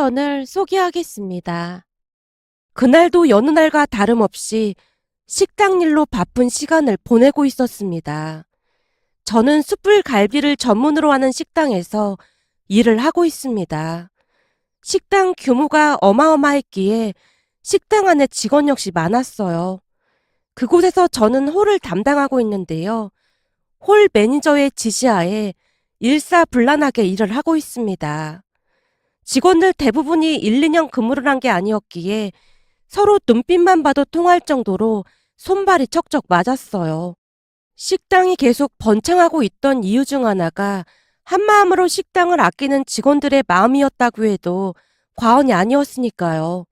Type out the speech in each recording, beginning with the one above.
사연을 소개하겠습니다. 그날도 여느 날과 다름없이 식당 일로 바쁜 시간을 보내고 있었습니다. 저는 숯불 갈비를 전문으로 하는 식당에서 일을 하고 있습니다. 식당 규모가 어마어마했기에 식당 안에 직원 역시 많았어요. 그곳에서 저는 홀을 담당하고 있는데요. 홀 매니저의 지시하에 일사불란하게 일을 하고 있습니다. 직원들 대부분이 1, 2년 근무를 한 게 아니었기에 서로 눈빛만 봐도 통할 정도로 손발이 척척 맞았어요. 식당이 계속 번창하고 있던 이유 중 하나가 한마음으로 식당을 아끼는 직원들의 마음이었다고 해도 과언이 아니었으니까요.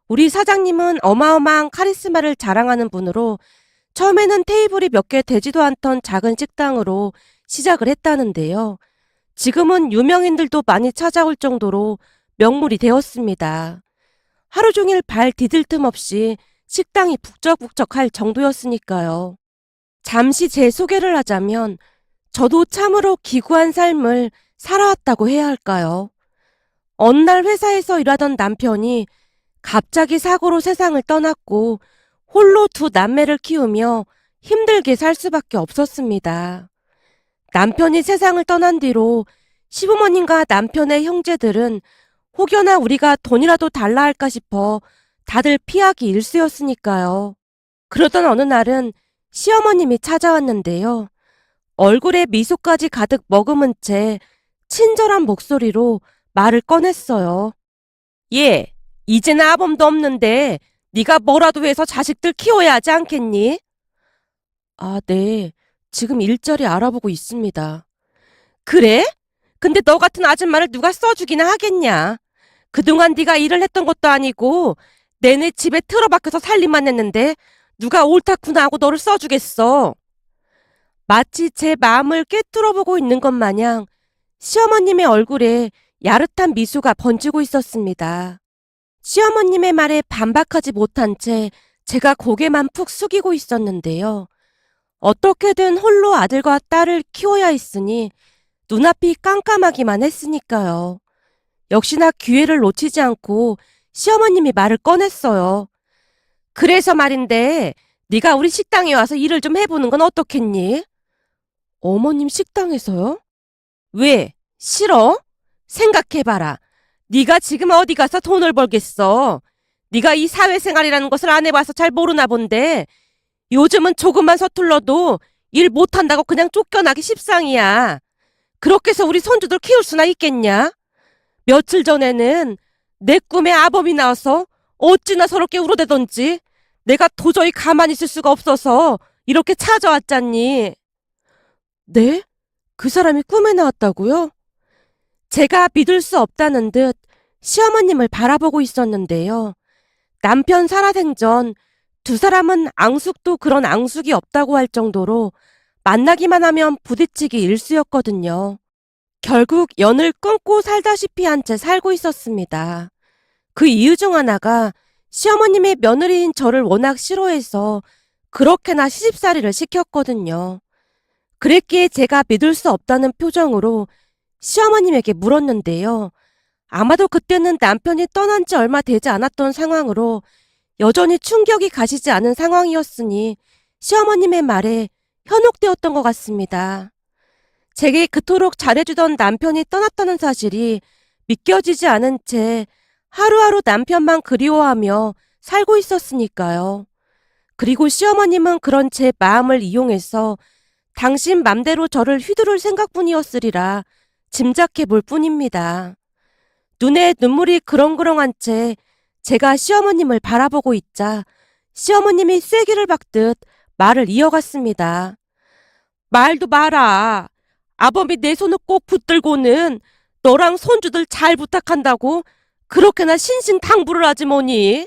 우리 사장님은 어마어마한 카리스마를 자랑하는 분으로 처음에는 테이블이 몇 개 되지도 않던 작은 식당으로 시작을 했다는데요. 지금은 유명인들도 많이 찾아올 정도로 명물이 되었습니다. 하루 종일 발 디딜 틈 없이 식당이 북적북적할 정도였으니까요. 잠시 제 소개를 하자면 저도 참으로 기구한 삶을 살아왔다고 해야 할까요? 어느 날 회사에서 일하던 남편이 갑자기 사고로 세상을 떠났고 홀로 두 남매를 키우며 힘들게 살 수밖에 없었습니다. 남편이 세상을 떠난 뒤로 시부모님과 남편의 형제들은 혹여나 우리가 돈이라도 달라 할까 싶어 다들 피하기 일쑤였으니까요. 그러던 어느 날은 시어머님이 찾아왔는데요. 얼굴에 미소까지 가득 머금은 채 친절한 목소리로 말을 꺼냈어요. 얘, 이제는 아범도 없는데 네가 뭐라도 해서 자식들 키워야 하지 않겠니? 아, 네. 지금 일자리 알아보고 있습니다. 그래? 근데 너 같은 아줌마를 누가 써주기나 하겠냐? 그동안 네가 일을 했던 것도 아니고 내내 집에 틀어박혀서 살림만 했는데 누가 옳다구나 하고 너를 써주겠어. 마치 제 마음을 꿰뚫어보고 있는 것 마냥 시어머님의 얼굴에 야릇한 미소가 번지고 있었습니다. 시어머님의 말에 반박하지 못한 채 제가 고개만 푹 숙이고 있었는데요. 어떻게든 홀로 아들과 딸을 키워야 했으니 눈앞이 깜깜하기만 했으니까요. 역시나 기회를 놓치지 않고 시어머님이 말을 꺼냈어요. 그래서 말인데 네가 우리 식당에 와서 일을 좀 해보는 건 어떻겠니? 어머님 식당에서요? 왜? 싫어? 생각해봐라. 네가 지금 어디 가서 돈을 벌겠어. 네가 이 사회생활이라는 것을 안 해봐서 잘 모르나 본데 요즘은 조금만 서툴러도 일 못한다고 그냥 쫓겨나기 십상이야. 그렇게 해서 우리 손주들 키울 수나 있겠냐? 며칠 전에는 내 꿈에 아범이 나와서 어찌나 서럽게 울어대던지 내가 도저히 가만히 있을 수가 없어서 이렇게 찾아왔잖니. 네? 그 사람이 꿈에 나왔다고요? 제가 믿을 수 없다는 듯 시어머님을 바라보고 있었는데요. 남편 살아생전 두 사람은 앙숙도 그런 앙숙이 없다고 할 정도로 만나기만 하면 부딪히기 일쑤였거든요. 결국 연을 끊고 살다시피 한 채 살고 있었습니다. 그 이유 중 하나가 시어머님의 며느리인 저를 워낙 싫어해서 그렇게나 시집살이를 시켰거든요. 그랬기에 제가 믿을 수 없다는 표정으로 시어머님에게 물었는데요. 아마도 그때는 남편이 떠난 지 얼마 되지 않았던 상황으로 여전히 충격이 가시지 않은 상황이었으니 시어머님의 말에 현혹되었던 것 같습니다. 제게 그토록 잘해주던 남편이 떠났다는 사실이 믿겨지지 않은 채 하루하루 남편만 그리워하며 살고 있었으니까요. 그리고 시어머님은 그런 제 마음을 이용해서 당신 맘대로 저를 휘두를 생각뿐이었으리라 짐작해 볼 뿐입니다. 눈에 눈물이 그렁그렁한 채 제가 시어머님을 바라보고 있자 시어머님이 쐐기를 박듯 말을 이어갔습니다. 말도 마라. 아범이 내 손을 꼭 붙들고는 너랑 손주들 잘 부탁한다고 그렇게나 신신당부를 하지 뭐니.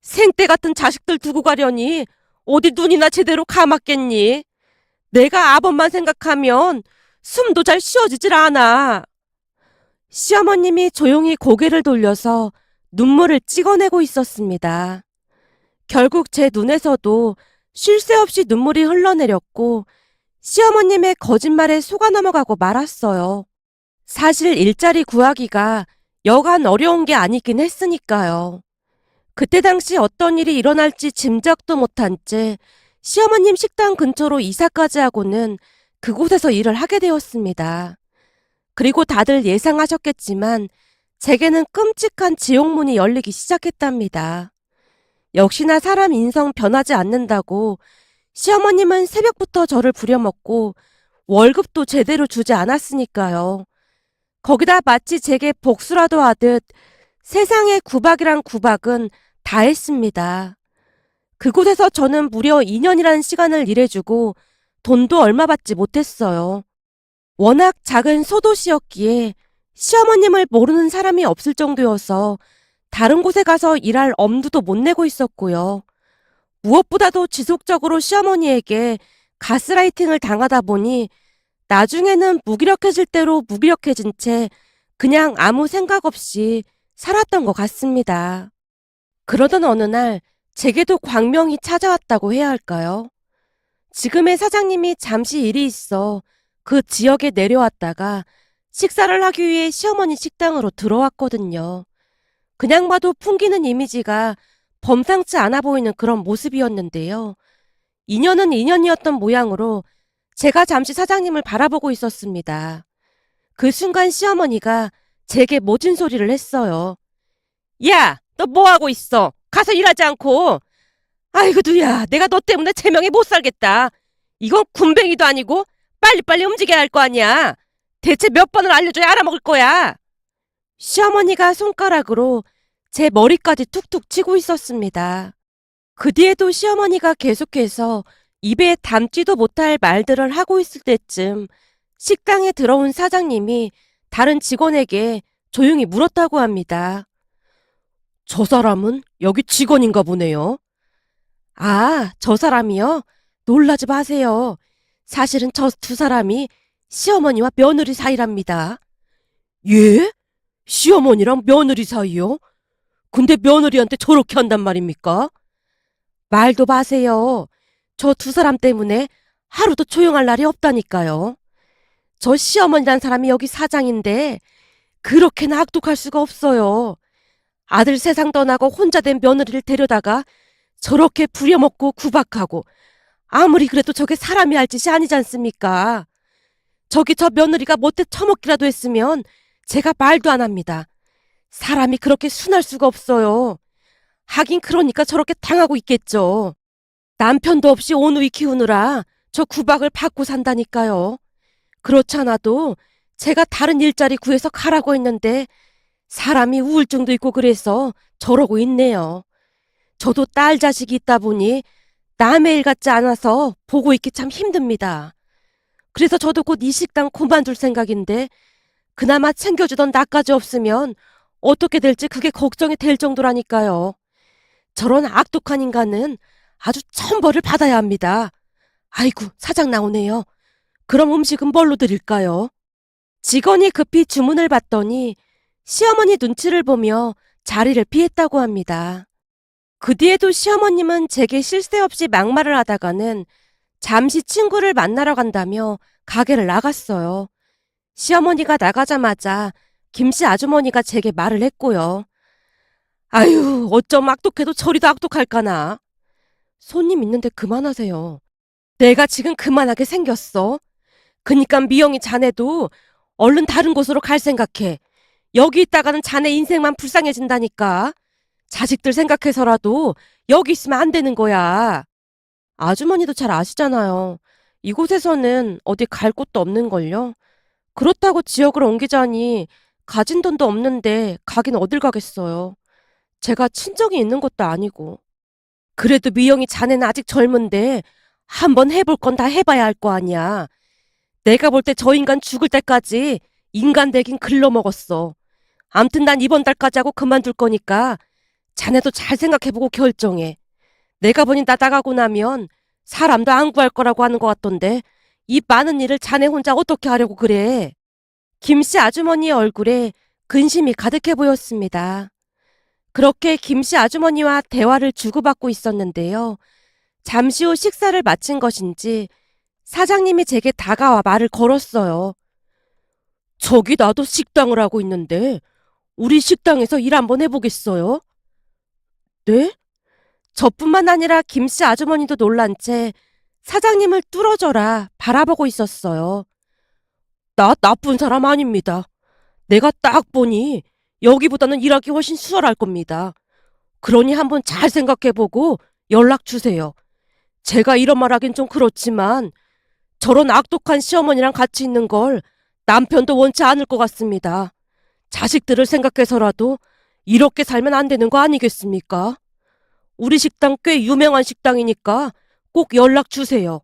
생떼 같은 자식들 두고 가려니 어디 눈이나 제대로 감았겠니. 내가 아범만 생각하면 숨도 잘 쉬어지질 않아. 시어머님이 조용히 고개를 돌려서 눈물을 찍어내고 있었습니다. 결국 제 눈에서도 쉴 새 없이 눈물이 흘러내렸고 시어머님의 거짓말에 속아 넘어가고 말았어요. 사실 일자리 구하기가 여간 어려운 게 아니긴 했으니까요. 그때 당시 어떤 일이 일어날지 짐작도 못한 채 시어머님 식당 근처로 이사까지 하고는 그곳에서 일을 하게 되었습니다. 그리고 다들 예상하셨겠지만 제게는 끔찍한 지옥문이 열리기 시작했답니다. 역시나 사람 인성 변하지 않는다고 시어머님은 새벽부터 저를 부려먹고 월급도 제대로 주지 않았으니까요. 거기다 마치 제게 복수라도 하듯 세상에 구박이란 구박은 다 했습니다. 그곳에서 저는 무려 2년이라는 시간을 일해주고 돈도 얼마 받지 못했어요. 워낙 작은 소도시였기에 시어머님을 모르는 사람이 없을 정도여서 다른 곳에 가서 일할 엄두도 못 내고 있었고요. 무엇보다도 지속적으로 시어머니에게 가스라이팅을 당하다 보니 나중에는 무기력해질 대로 무기력해진 채 그냥 아무 생각 없이 살았던 것 같습니다. 그러던 어느 날 제게도 광명이 찾아왔다고 해야 할까요? 지금의 사장님이 잠시 일이 있어 그 지역에 내려왔다가 식사를 하기 위해 시어머니 식당으로 들어왔거든요. 그냥 봐도 풍기는 이미지가 범상치 않아 보이는 그런 모습이었는데요. 인연은 인연이었던 모양으로 제가 잠시 사장님을 바라보고 있었습니다. 그 순간 시어머니가 제게 모진 소리를 했어요. 야, 너 뭐하고 있어? 가서 일하지 않고. 아이고 누야, 내가 너 때문에 제명에 못 살겠다. 이건 군뱅이도 아니고 빨리빨리 움직여야 할 거 아니야. 대체 몇 번을 알려줘야 알아먹을 거야. 시어머니가 손가락으로 제 머리까지 툭툭 치고 있었습니다. 그 뒤에도 시어머니가 계속해서 입에 담지도 못할 말들을 하고 있을 때쯤 식당에 들어온 사장님이 다른 직원에게 조용히 물었다고 합니다. 저 사람은 여기 직원인가 보네요. 아, 저 사람이요? 놀라지 마세요. 사실은 저 두 사람이 시어머니와 며느리 사이랍니다. 예? 시어머니랑 며느리 사이요? 근데 며느리한테 저렇게 한단 말입니까? 말도 마세요. 저 두 사람 때문에 하루도 조용할 날이 없다니까요. 저 시어머니란 사람이 여기 사장인데 그렇게나 악독할 수가 없어요. 아들 세상 떠나고 혼자 된 며느리를 데려다가 저렇게 부려먹고 구박하고 아무리 그래도 저게 사람이 할 짓이 아니지 않습니까? 저기 저 며느리가 못해 처먹기라도 했으면 제가 말도 안 합니다. 사람이 그렇게 순할 수가 없어요. 하긴 그러니까 저렇게 당하고 있겠죠. 남편도 없이 오누이 키우느라 저 구박을 받고 산다니까요. 그렇잖아도 제가 다른 일자리 구해서 가라고 했는데 사람이 우울증도 있고 그래서 저러고 있네요. 저도 딸 자식이 있다 보니 남의 일 같지 않아서 보고 있기 참 힘듭니다. 그래서 저도 곧 이 식당 그만둘 생각인데 그나마 챙겨주던 나까지 없으면 어떻게 될지 그게 걱정이 될 정도라니까요. 저런 악독한 인간은 아주 천벌을 받아야 합니다. 아이고, 사장 나오네요. 그럼 음식은 뭘로 드릴까요? 직원이 급히 주문을 받더니 시어머니 눈치를 보며 자리를 피했다고 합니다. 그 뒤에도 시어머님은 제게 쉴 새 없이 막말을 하다가는 잠시 친구를 만나러 간다며 가게를 나갔어요. 시어머니가 나가자마자 김씨 아주머니가 제게 말을 했고요. 아유, 어쩜 악독해도 저리도 악독할까나. 손님 있는데 그만하세요. 내가 지금 그만하게 생겼어. 그니까 미영이 자네도 얼른 다른 곳으로 갈 생각해. 여기 있다가는 자네 인생만 불쌍해진다니까. 자식들 생각해서라도 여기 있으면 안 되는 거야. 아주머니도 잘 아시잖아요. 이곳에서는 어디 갈 곳도 없는걸요. 그렇다고 지역을 옮기자니 가진 돈도 없는데 가긴 어딜 가겠어요. 제가 친정이 있는 것도 아니고. 그래도 미영이 자네는 아직 젊은데 한번 해볼 건 다 해봐야 할 거 아니야. 내가 볼 때 저 인간 죽을 때까지 인간 되긴 글러먹었어. 암튼 난 이번 달까지 하고 그만둘 거니까 자네도 잘 생각해보고 결정해. 내가 보니 나 나가고 나면 사람도 안 구할 거라고 하는 것 같던데 이 많은 일을 자네 혼자 어떻게 하려고 그래. 김씨 아주머니의 얼굴에 근심이 가득해 보였습니다. 그렇게 김씨 아주머니와 대화를 주고받고 있었는데요. 잠시 후 식사를 마친 것인지 사장님이 제게 다가와 말을 걸었어요. 저기 나도 식당을 하고 있는데 우리 식당에서 일 한번 해보겠어요? 네? 저뿐만 아니라 김씨 아주머니도 놀란 채 사장님을 뚫어져라 바라보고 있었어요. 나 나쁜 사람 아닙니다. 내가 딱 보니 여기보다는 일하기 훨씬 수월할 겁니다. 그러니 한번 잘 생각해보고 연락 주세요. 제가 이런 말 하긴 좀 그렇지만 저런 악독한 시어머니랑 같이 있는 걸 남편도 원치 않을 것 같습니다. 자식들을 생각해서라도 이렇게 살면 안 되는 거 아니겠습니까? 우리 식당 꽤 유명한 식당이니까 꼭 연락 주세요.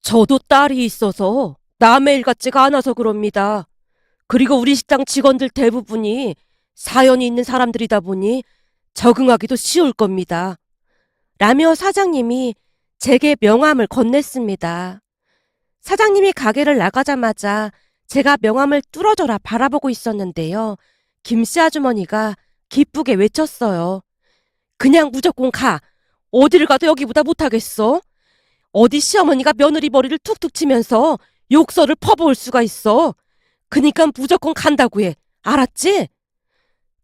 저도 딸이 있어서 남의 일 같지가 않아서 그럽니다. 그리고 우리 식당 직원들 대부분이 사연이 있는 사람들이다 보니 적응하기도 쉬울 겁니다. 라며 사장님이 제게 명함을 건넸습니다. 사장님이 가게를 나가자마자 제가 명함을 뚫어져라 바라보고 있었는데요. 김씨 아주머니가 기쁘게 외쳤어요. 그냥 무조건 가. 어디를 가도 여기보다 못하겠어. 어디 시어머니가 며느리 머리를 툭툭 치면서 욕설을 퍼부을 수가 있어. 그니까 무조건 간다고 해. 알았지?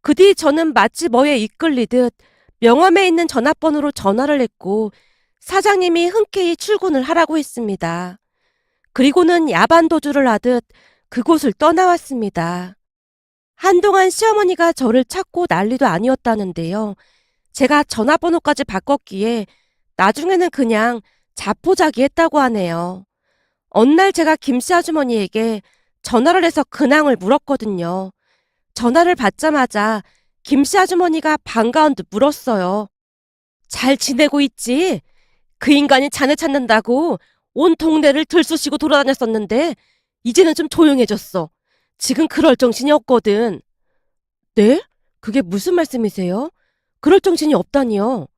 그 뒤 저는 마치 뭐에 이끌리듯 명함에 있는 전화번호로 전화를 했고 사장님이 흔쾌히 출근을 하라고 했습니다. 그리고는 야반도주를 하듯 그곳을 떠나왔습니다. 한동안 시어머니가 저를 찾고 난리도 아니었다는데요. 제가 전화번호까지 바꿨기에 나중에는 그냥 자포자기했다고 하네요. 어느 날 제가 김씨 아주머니에게 전화를 해서 근황을 물었거든요. 전화를 받자마자 김씨 아주머니가 반가운 듯 물었어요. 잘 지내고 있지? 그 인간이 자네 찾는다고 온 동네를 들쑤시고 돌아다녔었는데 이제는 좀 조용해졌어. 지금 그럴 정신이 없거든. 네? 그게 무슨 말씀이세요? 그럴 정신이 없다니요.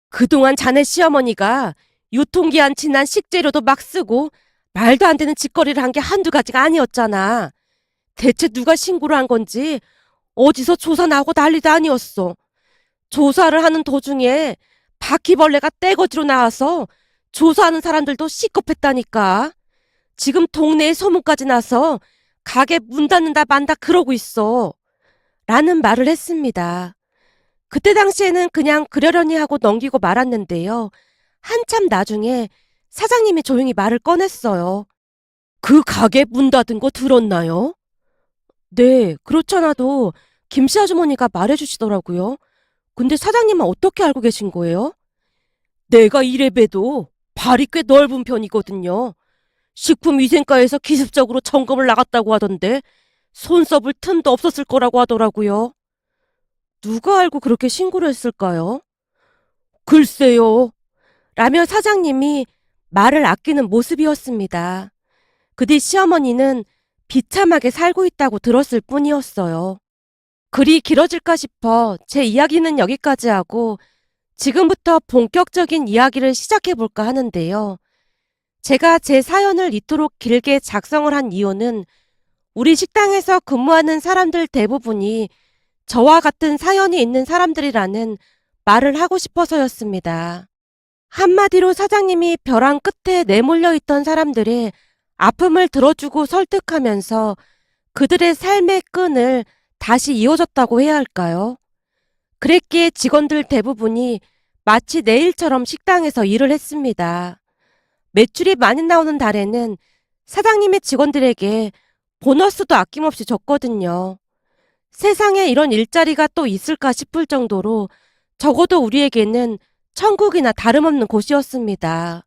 그동안 자네 시어머니가 유통기한 지난 식재료도 막 쓰고 말도 안 되는 짓거리를 한 게 한두 가지가 아니었잖아. 대체 누가 신고를 한 건지 어디서 조사 나오고 난리도 아니었어. 조사를 하는 도중에 바퀴벌레가 떼거지로 나와서 조사하는 사람들도 시겁했다니까. 지금 동네에 소문까지 나서 가게 문 닫는다 만다 그러고 있어. 라는 말을 했습니다. 그때 당시에는 그냥 그러려니 하고 넘기고 말았는데요. 한참 나중에 사장님이 조용히 말을 꺼냈어요. 그 가게 문 닫은 거 들었나요? 네, 그렇잖아도 김씨 아주머니가 말해주시더라고요. 근데 사장님은 어떻게 알고 계신 거예요? 내가 이래봬도 발이 꽤 넓은 편이거든요. 식품위생과에서 기습적으로 점검을 나갔다고 하던데 손 써볼 틈도 없었을 거라고 하더라고요. 누가 알고 그렇게 신고를 했을까요? 글쎄요. 라며 사장님이 말을 아끼는 모습이었습니다. 그 뒤 시어머니는 비참하게 살고 있다고 들었을 뿐이었어요. 글이 길어질까 싶어 제 이야기는 여기까지 하고 지금부터 본격적인 이야기를 시작해 볼까 하는데요. 제가 제 사연을 이토록 길게 작성을 한 이유는 우리 식당에서 근무하는 사람들 대부분이 저와 같은 사연이 있는 사람들이라는 말을 하고 싶어서였습니다. 한마디로 사장님이 벼랑 끝에 내몰려 있던 사람들의 아픔을 들어주고 설득하면서 그들의 삶의 끈을 다시 이어줬다고 해야 할까요? 그랬기에 직원들 대부분이 마치 내 일처럼 식당에서 일을 했습니다. 매출이 많이 나오는 달에는 사장님의 직원들에게 보너스도 아낌없이 줬거든요. 세상에 이런 일자리가 또 있을까 싶을 정도로 적어도 우리에게는 천국이나 다름없는 곳이었습니다.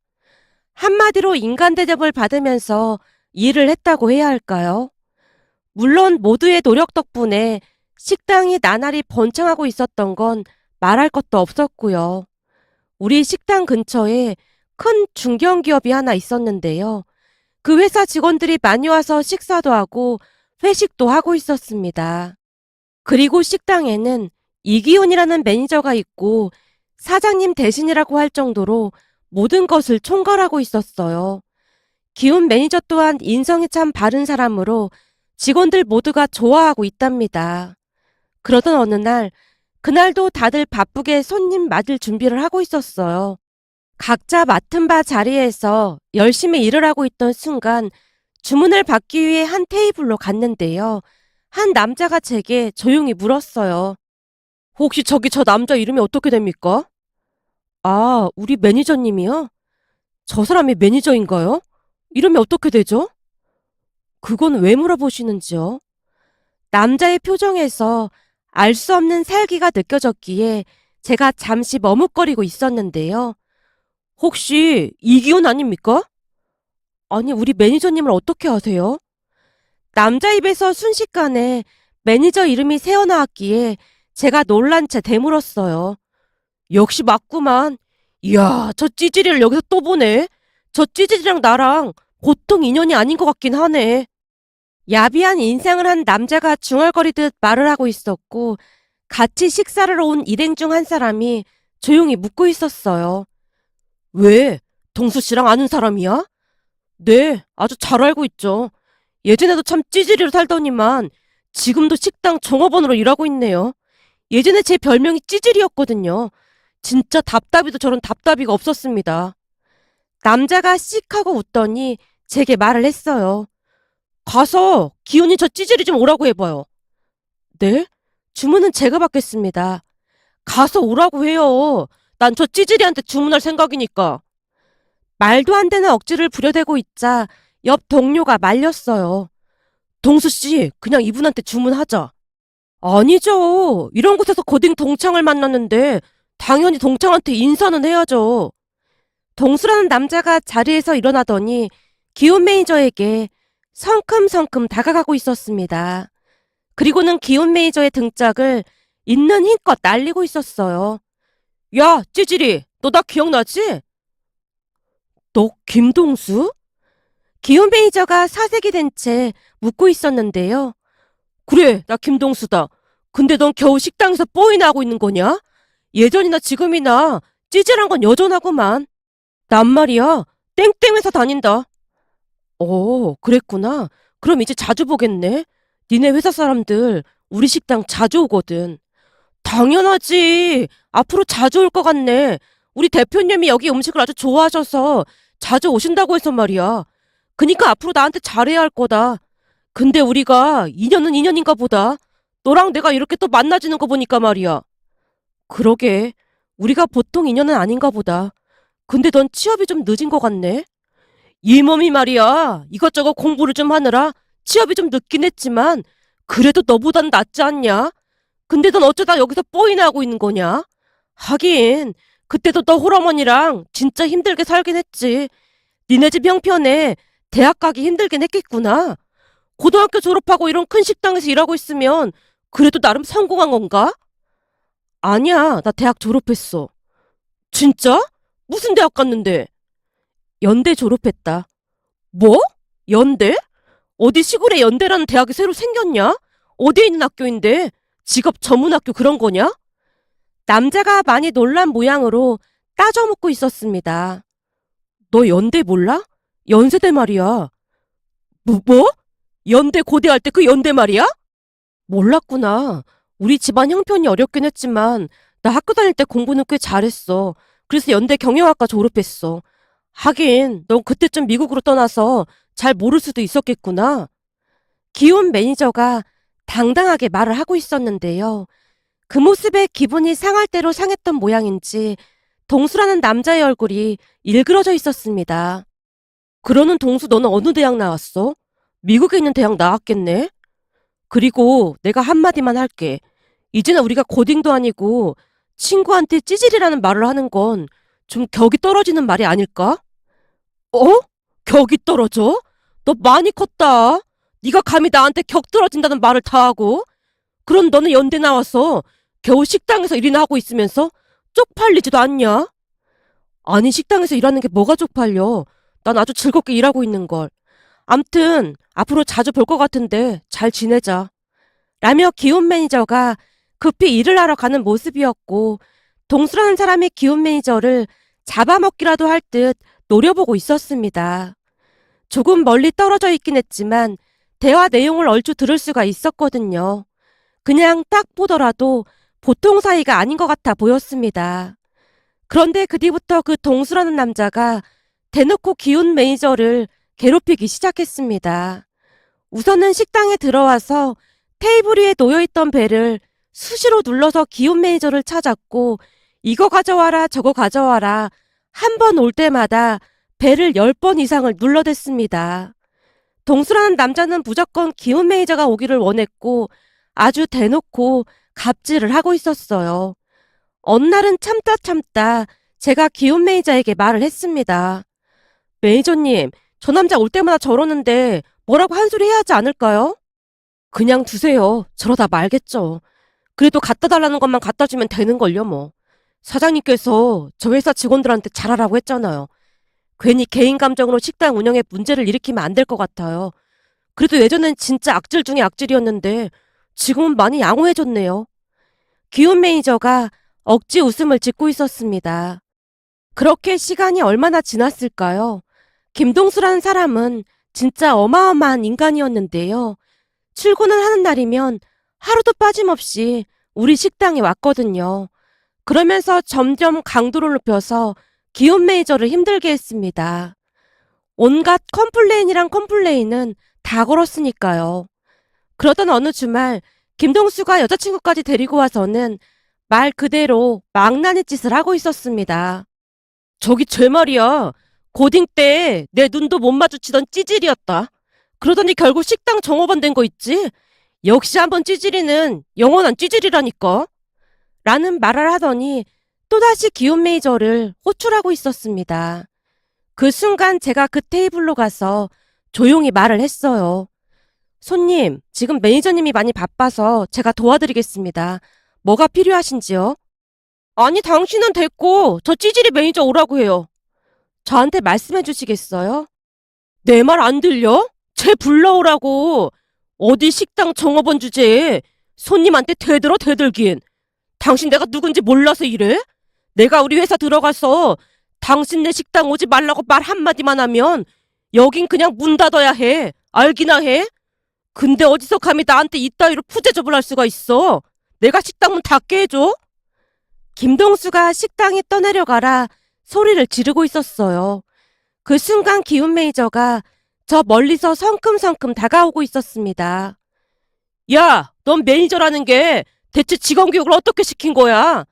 한마디로 인간 대접을 받으면서 일을 했다고 해야 할까요? 물론 모두의 노력 덕분에 식당이 나날이 번창하고 있었던 건 말할 것도 없었고요. 우리 식당 근처에 큰 중견기업이 하나 있었는데요. 그 회사 직원들이 많이 와서 식사도 하고 회식도 하고 있었습니다. 그리고 식당에는 이기훈이라는 매니저가 있고 사장님 대신이라고 할 정도로 모든 것을 총괄하고 있었어요. 기훈 매니저 또한 인성이 참 바른 사람으로 직원들 모두가 좋아하고 있답니다. 그러던 어느 날, 그날도 다들 바쁘게 손님 맞을 준비를 하고 있었어요. 각자 맡은 바 자리에서 열심히 일을 하고 있던 순간 주문을 받기 위해 한 테이블로 갔는데요. 한 남자가 제게 조용히 물었어요. 혹시 저기 저 남자 이름이 어떻게 됩니까? 아, 우리 매니저님이요? 저 사람이 매니저인가요? 이름이 어떻게 되죠? 그건 왜 물어보시는지요? 남자의 표정에서 알 수 없는 살기가 느껴졌기에 제가 잠시 머뭇거리고 있었는데요. 혹시 이기훈 아닙니까? 아니, 우리 매니저님을 어떻게 아세요? 남자 입에서 순식간에 매니저 이름이 새어나왔기에 제가 놀란 채 되물었어요. 역시 맞구만. 이야, 저 찌질이를 여기서 또 보네. 저 찌질이랑 나랑 보통 인연이 아닌 것 같긴 하네. 야비한 인상을 한 남자가 중얼거리듯 말을 하고 있었고, 같이 식사를 온 일행 중 한 사람이 조용히 묻고 있었어요. 왜? 동수 씨랑 아는 사람이야? 네, 아주 잘 알고 있죠. 예전에도 참 찌질이로 살더니만 지금도 식당 종업원으로 일하고 있네요. 예전에 제 별명이 찌질이었거든요. 진짜 답답이도 저런 답답이가 없었습니다. 남자가 씩 하고 웃더니 제게 말을 했어요. 가서 기훈이 저 찌질이 좀 오라고 해봐요. 네? 주문은 제가 받겠습니다. 가서 오라고 해요. 난 저 찌질이한테 주문할 생각이니까. 말도 안 되는 억지를 부려대고 있자 옆 동료가 말렸어요. 동수씨, 그냥 이분한테 주문하자. 아니죠. 이런 곳에서 고딩 동창을 만났는데 당연히 동창한테 인사는 해야죠. 동수라는 남자가 자리에서 일어나더니 기훈 매니저에게 성큼성큼 다가가고 있었습니다. 그리고는 기훈 매니저의 등짝을 있는 힘껏 날리고 있었어요. 야, 찌질이, 너 나 기억나지? 너 김동수? 기훈 매니저가 사색이 된 채 묻고 있었는데요. 그래, 나 김동수다. 근데 넌 겨우 식당에서 뽀이나 하고 있는 거냐? 예전이나 지금이나 찌질한 건 여전하구만. 난 말이야, 땡땡회사 다닌다. 그랬구나. 그럼 이제 자주 보겠네. 니네 회사 사람들 우리 식당 자주 오거든. 당연하지. 앞으로 자주 올 것 같네. 우리 대표님이 여기 음식을 아주 좋아하셔서 자주 오신다고 해서 말이야. 그니까 앞으로 나한테 잘해야 할 거다. 근데 우리가 인연은 인연인가 보다. 너랑 내가 이렇게 또 만나지는 거 보니까 말이야. 그러게. 우리가 보통 인연은 아닌가 보다. 근데 넌 취업이 좀 늦은 것 같네. 이 몸이 말이야. 이것저것 공부를 좀 하느라 취업이 좀 늦긴 했지만 그래도 너보단 낫지 않냐? 근데 넌 어쩌다 여기서 뽀이나 하고 있는 거냐? 하긴 그때도 너 홀어머니랑 진짜 힘들게 살긴 했지. 니네 집 형편에 대학 가기 힘들긴 했겠구나. 고등학교 졸업하고 이런 큰 식당에서 일하고 있으면 그래도 나름 성공한 건가? 아니야, 나 대학 졸업했어. 진짜? 무슨 대학 갔는데? 연대 졸업했다. 뭐? 연대? 어디 시골에 연대라는 대학이 새로 생겼냐? 어디에 있는 학교인데? 직업 전문 학교 그런 거냐? 남자가 많이 놀란 모양으로 따져 묻고 있었습니다. 너 연대 몰라? 연세대 말이야. 뭐? 연대 고대할 때 그 연대 말이야? 몰랐구나. 우리 집안 형편이 어렵긴 했지만 나 학교 다닐 때 공부는 꽤 잘했어. 그래서 연대 경영학과 졸업했어. 하긴 넌 그때쯤 미국으로 떠나서 잘 모를 수도 있었겠구나. 기혼 매니저가 당당하게 말을 하고 있었는데요. 그 모습에 기분이 상할 대로 상했던 모양인지 동수라는 남자의 얼굴이 일그러져 있었습니다. 그러는 동수 너는 어느 대학 나왔어? 미국에 있는 대학 나왔겠네? 그리고 내가 한마디만 할게. 이제는 우리가 고딩도 아니고 친구한테 찌질이라는 말을 하는 건 좀 격이 떨어지는 말이 아닐까? 어? 격이 떨어져? 너 많이 컸다. 네가 감히 나한테 격 떨어진다는 말을 다 하고? 그럼 너는 연대 나와서 겨우 식당에서 일이나 하고 있으면서 쪽팔리지도 않냐? 아니 식당에서 일하는 게 뭐가 쪽팔려. 난 아주 즐겁게 일하고 있는걸. 암튼 앞으로 자주 볼 것 같은데 잘 지내자. 라며 기훈 매니저가 급히 일을 하러 가는 모습이었고 동수라는 사람이 기훈 매니저를 잡아먹기라도 할 듯 노려보고 있었습니다. 조금 멀리 떨어져 있긴 했지만 대화 내용을 얼추 들을 수가 있었거든요. 그냥 딱 보더라도 보통 사이가 아닌 것 같아 보였습니다. 그런데 그 뒤부터 그 동수라는 남자가 대놓고 기훈 매니저를 괴롭히기 시작했습니다. 우선은 식당에 들어와서 테이블 위에 놓여있던 벨을 수시로 눌러서 기욤 매니저를 찾았고 이거 가져와라 저거 가져와라 한 번 올 때마다 벨을 10번 이상을 눌러댔습니다. 동수라는 남자는 무조건 기욤 매니저가 오기를 원했고 아주 대놓고 갑질을 하고 있었어요. 어느 날은 참다 제가 기욤 매니저에게 말을 했습니다. 매니저님, 저 남자 올 때마다 저러는데 뭐라고 한 소리 해야 하지 않을까요? 그냥 두세요. 저러다 말겠죠. 그래도 갖다 달라는 것만 갖다 주면 되는걸요, 뭐. 사장님께서 저 회사 직원들한테 잘하라고 했잖아요. 괜히 개인 감정으로 식당 운영에 문제를 일으키면 안 될 것 같아요. 그래도 예전엔 진짜 악질 중에 악질이었는데 지금은 많이 양호해졌네요. 기욤 매니저가 억지 웃음을 짓고 있었습니다. 그렇게 시간이 얼마나 지났을까요? 김동수라는 사람은 진짜 어마어마한 인간이었는데요. 출근을 하는 날이면 하루도 빠짐없이 우리 식당에 왔거든요. 그러면서 점점 강도를 높여서 기욤 매니저를 힘들게 했습니다. 온갖 컴플레인이랑 컴플레인은 다 걸었으니까요. 그러던 어느 주말 김동수가 여자친구까지 데리고 와서는 말 그대로 망나니 짓을 하고 있었습니다. 저기 제 말이야. 고딩 때 내 눈도 못 마주치던 찌질이었다. 그러더니 결국 식당 종업원 된 거 있지? 역시 한번 찌질이는 영원한 찌질이라니까. 라는 말을 하더니 또다시 기욤 매니저를 호출하고 있었습니다. 그 순간 제가 그 테이블로 가서 조용히 말을 했어요. 손님, 지금 매니저님이 많이 바빠서 제가 도와드리겠습니다. 뭐가 필요하신지요? 아니, 당신은 됐고 저 찌질이 매니저 오라고 해요. 저한테 말씀해 주시겠어요? 내 말 안 들려? 쟤 불러오라고. 어디 식당 종업원 주제에 손님한테 대들어 대들긴. 당신 내가 누군지 몰라서 이래? 내가 우리 회사 들어가서 당신 네 식당 오지 말라고 말 한마디만 하면 여긴 그냥 문 닫아야 해. 알기나 해? 근데 어디서 감히 나한테 이따위로 푸대접을 할 수가 있어? 내가 식당 문 닫게 해줘? 김동수가 식당에 떠내려가라 소리를 지르고 있었어요. 그 순간 기욤 매니저가 저 멀리서 성큼성큼 다가오고 있었습니다. 야, 넌 매니저라는 게 대체 직원 교육을 어떻게 시킨 거야?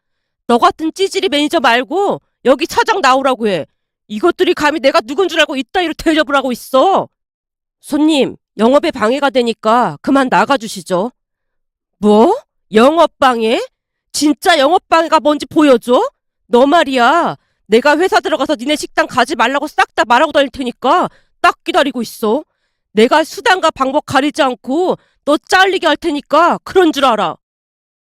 너 같은 찌질이 매니저 말고 여기 사장 나오라고 해. 이것들이 감히 내가 누군 줄 알고 이따위로 대접을 하고 있어. 손님, 영업에 방해가 되니까 그만 나가주시죠. 뭐? 영업방해? 진짜 영업방해가 뭔지 보여줘? 너 말이야. 내가 회사 들어가서 니네 식당 가지 말라고 싹 다 말하고 다닐 테니까 딱 기다리고 있어. 내가 수단과 방법 가리지 않고 너 잘리게 할 테니까 그런 줄 알아.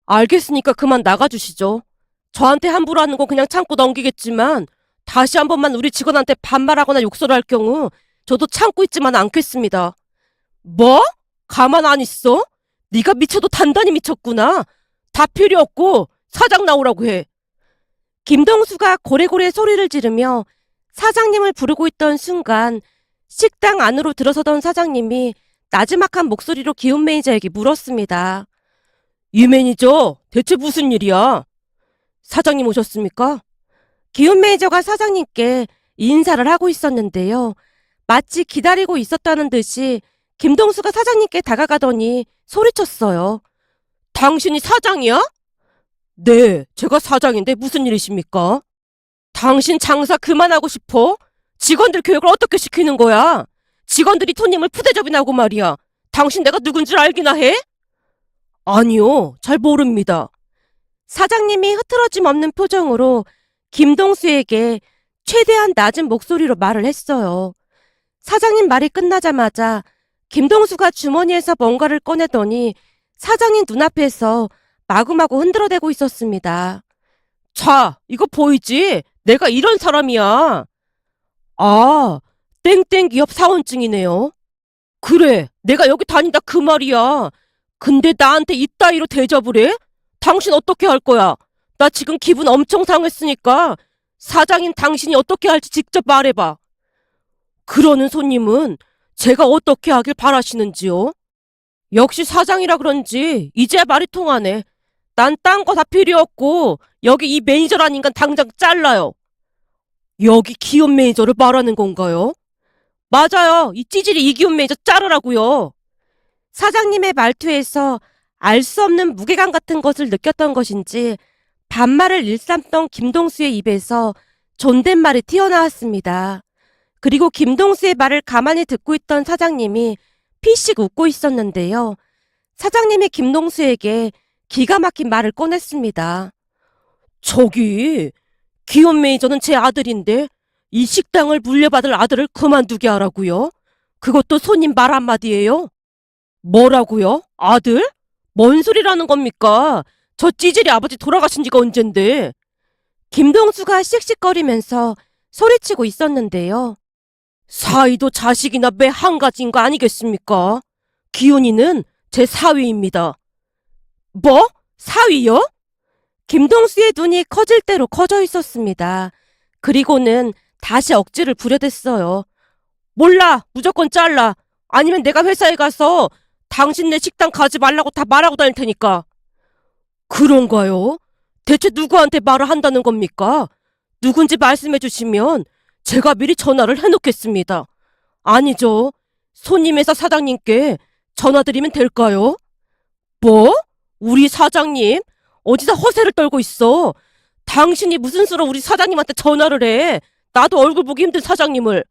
알겠으니까 그만 나가주시죠. 저한테 함부로 하는 거 그냥 참고 넘기겠지만 다시 한 번만 우리 직원한테 반말하거나 욕설을 할 경우 저도 참고 있지만 않겠습니다. 뭐? 가만 안 있어? 네가 미쳐도 단단히 미쳤구나. 다 필요 없고 사장 나오라고 해. 김동수가 고래고래 소리를 지르며 사장님을 부르고 있던 순간 식당 안으로 들어서던 사장님이 나지막한 목소리로 기욤 매니저에게 물었습니다. 이 매니저, 대체 무슨 일이야? 사장님 오셨습니까? 기욤 매니저가 사장님께 인사를 하고 있었는데요. 마치 기다리고 있었다는 듯이 김동수가 사장님께 다가가더니 소리쳤어요. 당신이 사장이야? 네, 제가 사장인데 무슨 일이십니까? 당신 장사 그만하고 싶어? 직원들 교육을 어떻게 시키는 거야? 직원들이 손님을 푸대접이나 하고 말이야. 당신 내가 누군 줄 알기나 해? 아니요, 잘 모릅니다. 사장님이 흐트러짐 없는 표정으로 김동수에게 최대한 낮은 목소리로 말을 했어요. 사장님 말이 끝나자마자 김동수가 주머니에서 뭔가를 꺼내더니 사장님 눈앞에서 마구마구 흔들어대고 있었습니다. 자, 이거 보이지? 내가 이런 사람이야. 아, 땡땡 기업 사원증이네요. 그래, 내가 여기 다닌다 그 말이야. 근데 나한테 이따위로 대접을 해? 당신 어떻게 할 거야? 나 지금 기분 엄청 상했으니까 사장인 당신이 어떻게 할지 직접 말해봐. 그러는 손님은 제가 어떻게 하길 바라시는지요? 역시 사장이라 그런지 이제 말이 통하네. 난 딴 거 다 필요 없고 여기 이 매니저란 인간 당장 잘라요. 여기 기욤 매니저를 말하는 건가요? 맞아요. 이 찌질이 이기욤 매니저 자르라고요. 사장님의 말투에서 알 수 없는 무게감 같은 것을 느꼈던 것인지 반말을 일삼던 김동수의 입에서 존댓말이 튀어나왔습니다. 그리고 김동수의 말을 가만히 듣고 있던 사장님이 피식 웃고 있었는데요. 사장님이 김동수에게 기가 막힌 말을 꺼냈습니다. 저기, 기업 매니저는 제 아들인데 이 식당을 물려받을 아들을 그만두게 하라고요? 그것도 손님 말 한마디예요? 뭐라고요? 아들? 뭔 소리라는 겁니까? 저 찌질이 아버지 돌아가신 지가 언젠데. 김동수가 씩씩거리면서 소리치고 있었는데요. 사위도 자식이나 매 한 가지인 거 아니겠습니까? 기훈이는 제 사위입니다. 뭐? 사위요? 김동수의 눈이 커질 대로 커져 있었습니다. 그리고는 다시 억지를 부려댔어요. 몰라! 무조건 잘라! 아니면 내가 회사에 가서 당신네 식당 가지 말라고 다 말하고 다닐 테니까. 그런가요? 대체 누구한테 말을 한다는 겁니까? 누군지 말씀해 주시면 제가 미리 전화를 해놓겠습니다. 아니죠. 손님회사 사장님께 전화드리면 될까요? 뭐? 우리 사장님? 어디서 허세를 떨고 있어? 당신이 무슨 수로 우리 사장님한테 전화를 해? 나도 얼굴 보기 힘든 사장님을.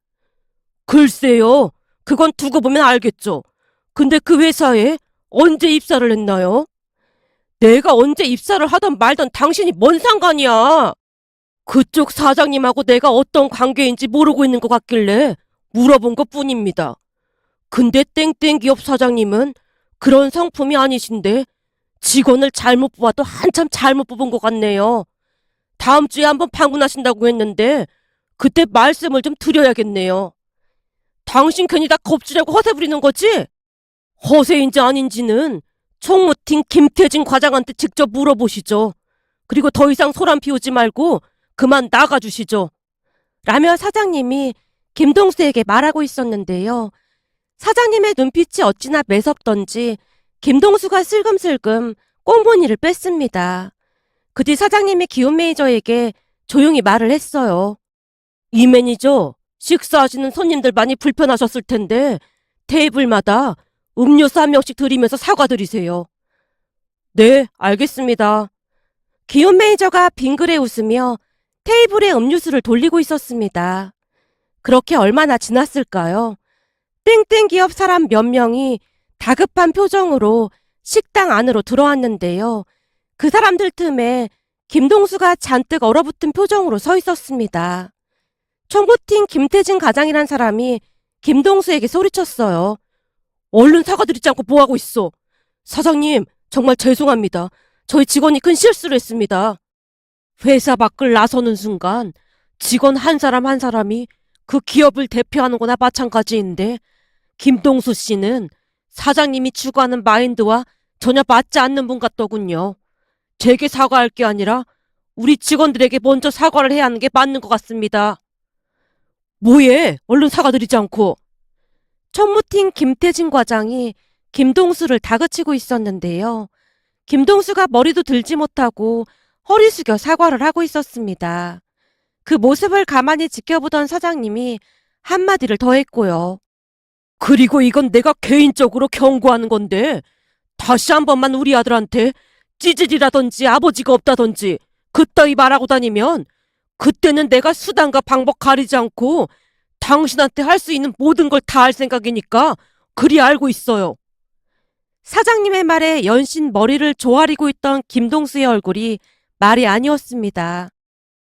글쎄요. 그건 두고 보면 알겠죠. 근데 그 회사에 언제 입사를 했나요? 내가 언제 입사를 하던 말던 당신이 뭔 상관이야? 그쪽 사장님하고 내가 어떤 관계인지 모르고 있는 것 같길래 물어본 것 뿐입니다. 근데 땡땡 기업 사장님은 그런 성품이 아니신데 직원을 잘못 뽑아도 한참 잘못 뽑은 것 같네요. 다음 주에 한번 방문하신다고 했는데 그때 말씀을 좀 드려야겠네요. 당신 괜히 다 겁주려고 허세 부리는 거지? 허세인지 아닌지는 총무팀 김태진 과장한테 직접 물어보시죠. 그리고 더 이상 소란 피우지 말고 그만 나가주시죠. 라며 사장님이 김동수에게 말하고 있었는데요. 사장님의 눈빛이 어찌나 매섭던지 김동수가 슬금슬금 꽁보니를 뺐습니다. 그 뒤 사장님이 기훈 매니저에게 조용히 말을 했어요. 이 매니저, 식사하시는 손님들 많이 불편하셨을 텐데 테이블마다 음료수 한 명씩 드리면서 사과드리세요. 네, 알겠습니다. 기훈 매니저가 빙그레 웃으며 테이블에 음료수를 돌리고 있었습니다. 그렇게 얼마나 지났을까요? 땡땡 기업 사람 몇 명이 다급한 표정으로 식당 안으로 들어왔는데요. 그 사람들 틈에 김동수가 잔뜩 얼어붙은 표정으로 서 있었습니다. 총무팀 김태진 과장이란 사람이 김동수에게 소리쳤어요. 얼른 사과드리지 않고 뭐하고 있어? 사장님, 정말 죄송합니다. 저희 직원이 큰 실수를 했습니다. 회사 밖을 나서는 순간 직원 한 사람 한 사람이 그 기업을 대표하는 거나 마찬가지인데 김동수 씨는 사장님이 추구하는 마인드와 전혀 맞지 않는 분 같더군요. 제게 사과할 게 아니라 우리 직원들에게 먼저 사과를 해야 하는 게 맞는 것 같습니다. 뭐해? 얼른 사과드리지 않고. 총무팀 김태진 과장이 김동수를 다그치고 있었는데요. 김동수가 머리도 들지 못하고 허리 숙여 사과를 하고 있었습니다. 그 모습을 가만히 지켜보던 사장님이 한마디를 더 했고요. 그리고 이건 내가 개인적으로 경고하는 건데 다시 한 번만 우리 아들한테 찌질이라든지 아버지가 없다든지 그따위 말하고 다니면 그때는 내가 수단과 방법 가리지 않고 당신한테 할 수 있는 모든 걸 다 할 생각이니까 그리 알고 있어요. 사장님의 말에 연신 머리를 조아리고 있던 김동수의 얼굴이 말이 아니었습니다.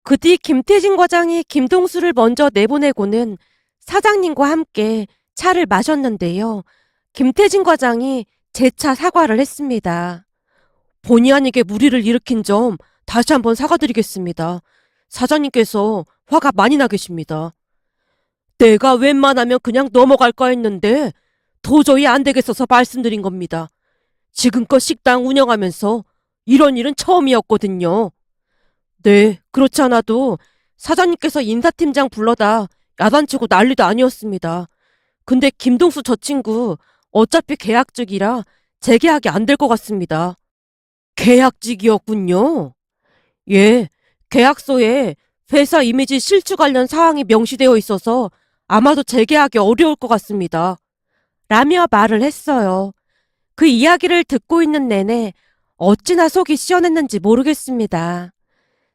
그 뒤 김태진 과장이 김동수를 먼저 내보내고는 사장님과 함께 차를 마셨는데요. 김태진 과장이 재차 사과를 했습니다. 본의 아니게 무리를 일으킨 점 다시 한번 사과드리겠습니다. 사장님께서 화가 많이 나 계십니다. 내가 웬만하면 그냥 넘어갈까 했는데 도저히 안 되겠어서 말씀드린 겁니다. 지금껏 식당 운영하면서 이런 일은 처음이었거든요. 네, 그렇지 않아도 사장님께서 인사팀장 불러다 야단치고 난리도 아니었습니다. 근데 김동수 저 친구 어차피 계약직이라 재계약이 안 될 것 같습니다. 계약직이었군요. 예, 계약서에 회사 이미지 실추 관련 사항이 명시되어 있어서 아마도 재계약이 어려울 것 같습니다. 라며 말을 했어요. 그 이야기를 듣고 있는 내내 어찌나 속이 시원했는지 모르겠습니다.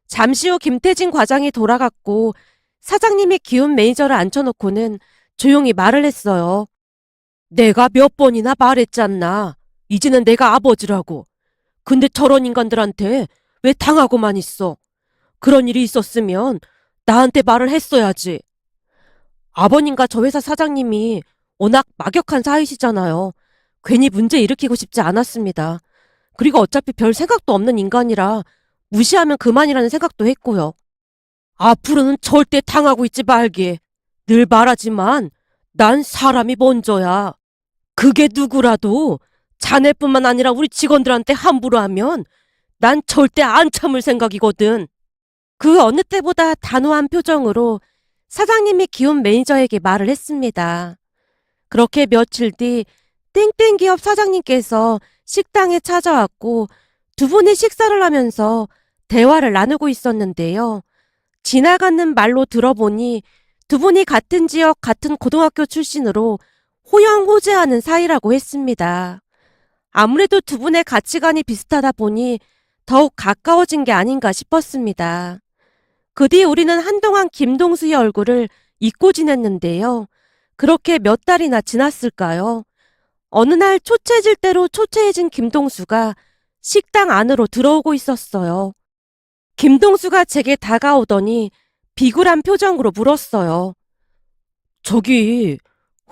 잠시 후 김태진 과장이 돌아갔고 사장님이 기훈 매니저를 앉혀놓고는 조용히 말을 했어요. 내가 몇 번이나 말했잖나. 이제는 내가 아버지라고. 근데 저런 인간들한테 왜 당하고만 있어? 그런 일이 있었으면 나한테 말을 했어야지. 아버님과 저 회사 사장님이 워낙 막역한 사이시잖아요. 괜히 문제 일으키고 싶지 않았습니다. 그리고 어차피 별 생각도 없는 인간이라 무시하면 그만이라는 생각도 했고요. 앞으로는 절대 당하고 있지 말게. 늘 말하지만 난 사람이 먼저야. 그게 누구라도 자네뿐만 아니라 우리 직원들한테 함부로 하면 난 절대 안 참을 생각이거든. 그 어느 때보다 단호한 표정으로 사장님이 기훈 매니저에게 말을 했습니다. 그렇게 며칠 뒤 땡땡 기업 사장님께서 식당에 찾아왔고 두 분이 식사를 하면서 대화를 나누고 있었는데요. 지나가는 말로 들어보니 두 분이 같은 지역 같은 고등학교 출신으로 호영호재하는 사이라고 했습니다. 아무래도 두 분의 가치관이 비슷하다 보니 더욱 가까워진 게 아닌가 싶었습니다. 그 뒤 우리는 한동안 김동수의 얼굴을 잊고 지냈는데요. 그렇게 몇 달이나 지났을까요? 어느 날 초췌해질 대로 초췌해진 김동수가 식당 안으로 들어오고 있었어요. 김동수가 제게 다가오더니 비굴한 표정으로 물었어요. 저기,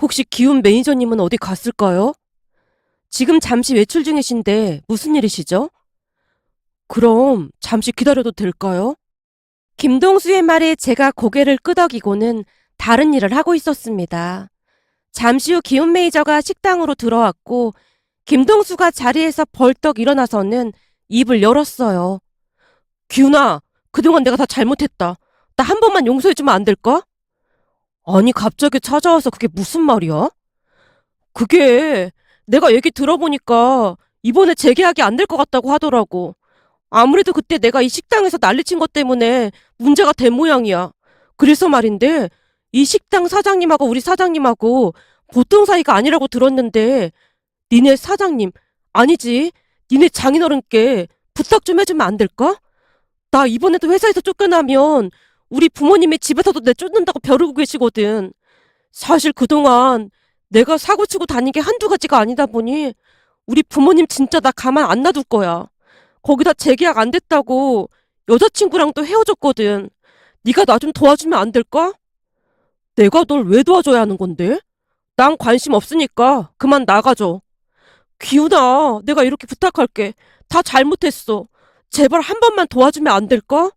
혹시 기훈 매니저님은 어디 갔을까요? 지금 잠시 외출 중이신데 무슨 일이시죠? 그럼 잠시 기다려도 될까요? 김동수의 말에 제가 고개를 끄덕이고는 다른 일을 하고 있었습니다. 잠시 후 기훈 매니저가 식당으로 들어왔고 김동수가 자리에서 벌떡 일어나서는 입을 열었어요. 기훈아, 그동안 내가 다 잘못했다. 나 한 번만 용서해주면 안 될까? 아니, 갑자기 찾아와서 그게 무슨 말이야? 그게 내가 얘기 들어보니까 이번에 재계약이 안 될 것 같다고 하더라고. 아무래도 그때 내가 이 식당에서 난리친 것 때문에 문제가 된 모양이야. 그래서 말인데 이 식당 사장님하고 우리 사장님하고 보통 사이가 아니라고 들었는데 니네 사장님, 아니지, 니네 장인어른께 부탁 좀 해주면 안 될까? 나 이번에도 회사에서 쫓겨나면 우리 부모님이 집에서도 내 쫓는다고 벼르고 계시거든. 사실 그동안 내가 사고치고 다닌 게 한두 가지가 아니다 보니 우리 부모님 진짜 나 가만 안 놔둘 거야. 거기다 재계약 안 됐다고 여자친구랑 또 헤어졌거든. 네가 나 좀 도와주면 안 될까? 내가 널 왜 도와줘야 하는 건데? 난 관심 없으니까 그만 나가줘. 기훈아, 내가 이렇게 부탁할게. 다 잘못했어. 제발 한 번만 도와주면 안 될까?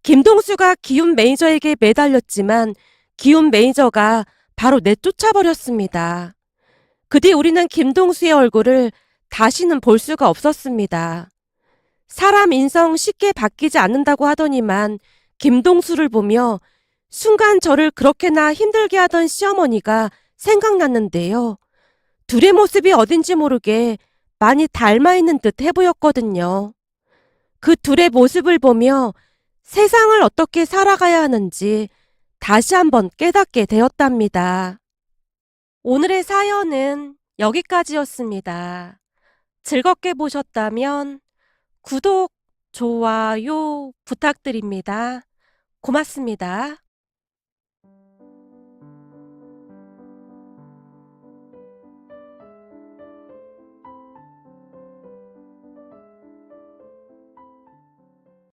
김동수가 기훈 매니저에게 매달렸지만 기훈 매니저가 바로 내쫓아버렸습니다. 그 뒤 우리는 김동수의 얼굴을 다시는 볼 수가 없었습니다. 사람 인성 쉽게 바뀌지 않는다고 하더니만 김동수를 보며 순간 저를 그렇게나 힘들게 하던 시어머니가 생각났는데요. 둘의 모습이 어딘지 모르게 많이 닮아있는 듯 해보였거든요. 그 둘의 모습을 보며 세상을 어떻게 살아가야 하는지 다시 한번 깨닫게 되었답니다. 오늘의 사연은 여기까지였습니다. 즐겁게 보셨다면 구독, 좋아요 부탁드립니다. 고맙습니다.